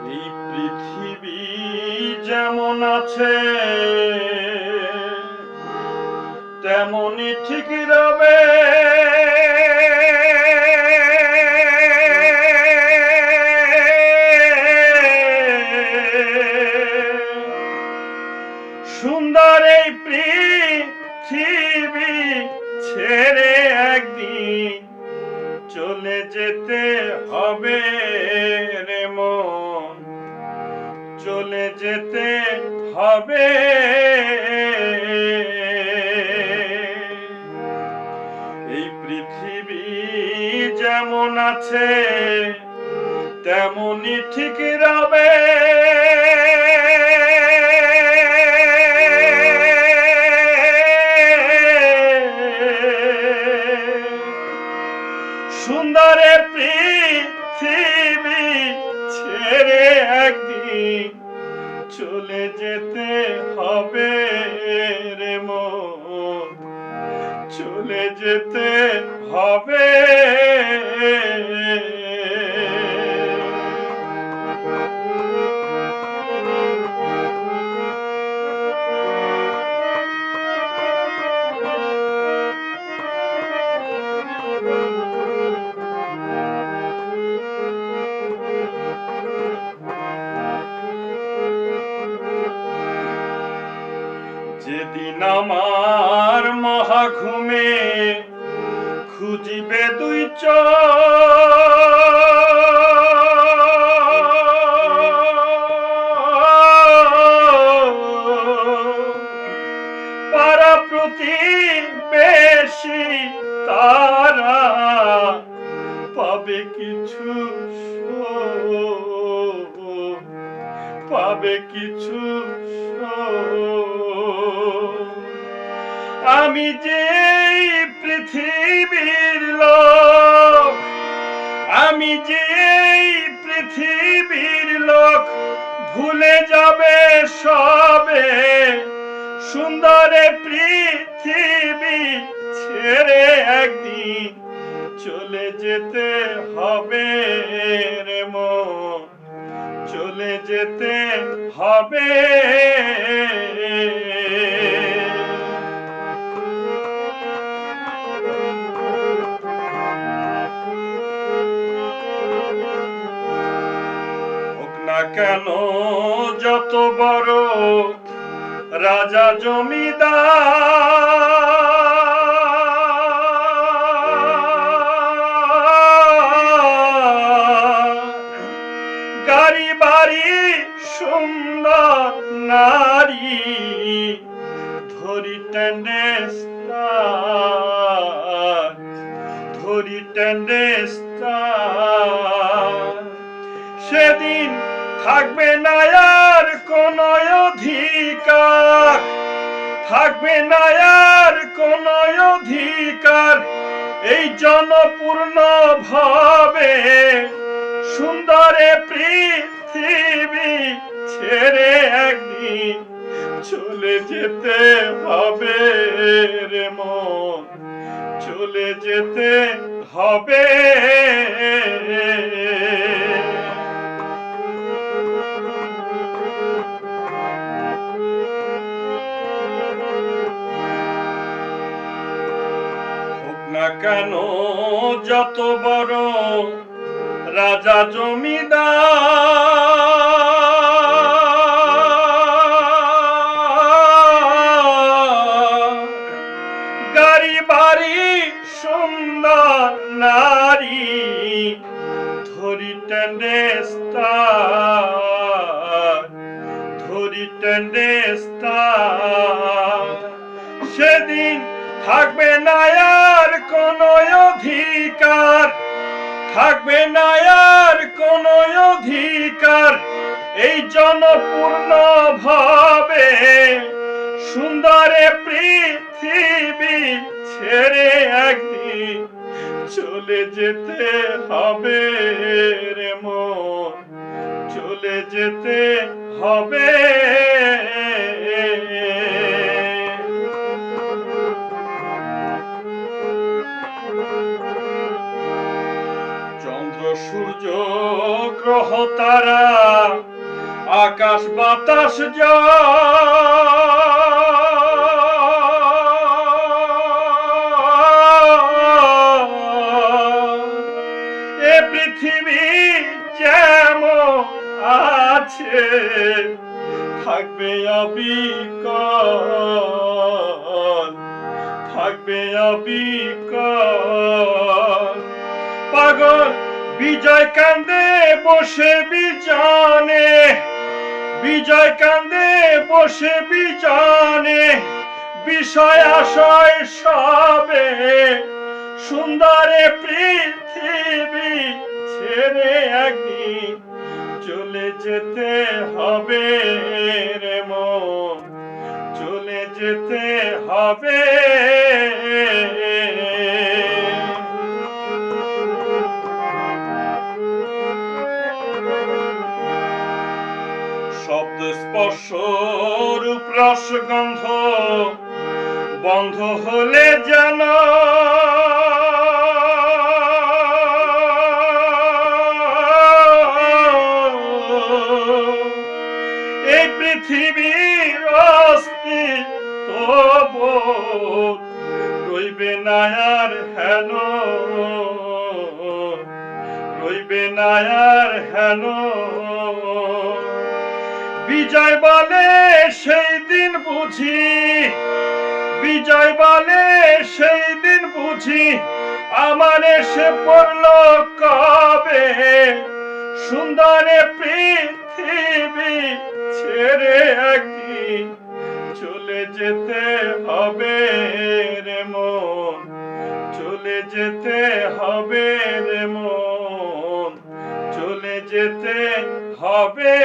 এই পৃথিবী যেমন আছে তেমনই ঠিক রবে। সুন্দর এই পৃথিবী ছেড়ে একদিন চলে যেতে হবে রে মন, চলে যেতে হবে। এই পৃথিবী যেমন আছে তেমনই ঠিক রবে। সুন্দর পৃথিবী ছেড়ে একদিন চলে যেতে হবে রে মন, চলে যেতে হবে। যেদিন আমার মহাঘুমে খুঁজিবে দুই পাড়া প্রতিবেশী তারা পাবে কিছু, পাবে কিছু। আমি যে পৃথিবীর লোক, আমি যে পৃথিবীর লোক ভুলে যাবে সবে। সুন্দর পৃথিবী ছেড়ে একদিন চলে যেতে হবে রে মন, চলে যেতে হবে। হোক না কেন যত বড় রাজা জমিদার, গাড়ি বাড়ি সুন্দর নারী, ধরি টেনে স্টার, ধরি টেনে স্টার। সেদিন থাকবে না আর কোনো অধিকার, থাকবে না আর কোনো অধিকার এই জনপূর্ণ ভাবে। সুন্দর পৃথিবী ছেড়ে একদিন চলে যেতে হবে রে মন, চলে যেতে হবে। হোক না কেন যত বড় রাজা জমিদার, গাড়ি বাড়ি সুন্দর নারী, ধরি টেনে স্টার, ধরি টেনে স্টার। সেদিন থাকবে না আর কোনো অধিকার, থাকবে না আর কোনো অধিকার এই জনপূর্ণ ভাবে। সুন্দর পৃথিবী ছেড়ে একদিন চলে যেতে হবে রে মন, চলে যেতে হবে। চন্দ্র সূর্য গ্রহ গ্রহ তারা আকাশ বাতাস এ পৃথিবী যেমন আছে থাকবে অবিকল, থাকবে অবিকল। পাগল বিজয় কান্দে বসে বিজানে, বিজয় কান্দে বসে বিজানে, বিষয় আশয় সবে সুন্দরে পৃথিবী ছেড়ে একদিন চলে যেতে হবে রে মন, চলে যেতে হবে। শব্দ স্পর্শ রূপ রস গন্ধ বন্ধ হলে যেন এই পৃথিবীর অস্তিত্ব রইবে না আর হেন, রইবে না আর হেন। বিজয় বলে সেই দিন বুঝি, বিজয় বলে সেই দিন বুঝি আমার এসে পড়ল কবে, সুন্দরে পৃথিবী ছেড়ে একদিন চলে যেতে হবে রে মন, চলে যেতে হবে রে মন, চলে যেতে হবে।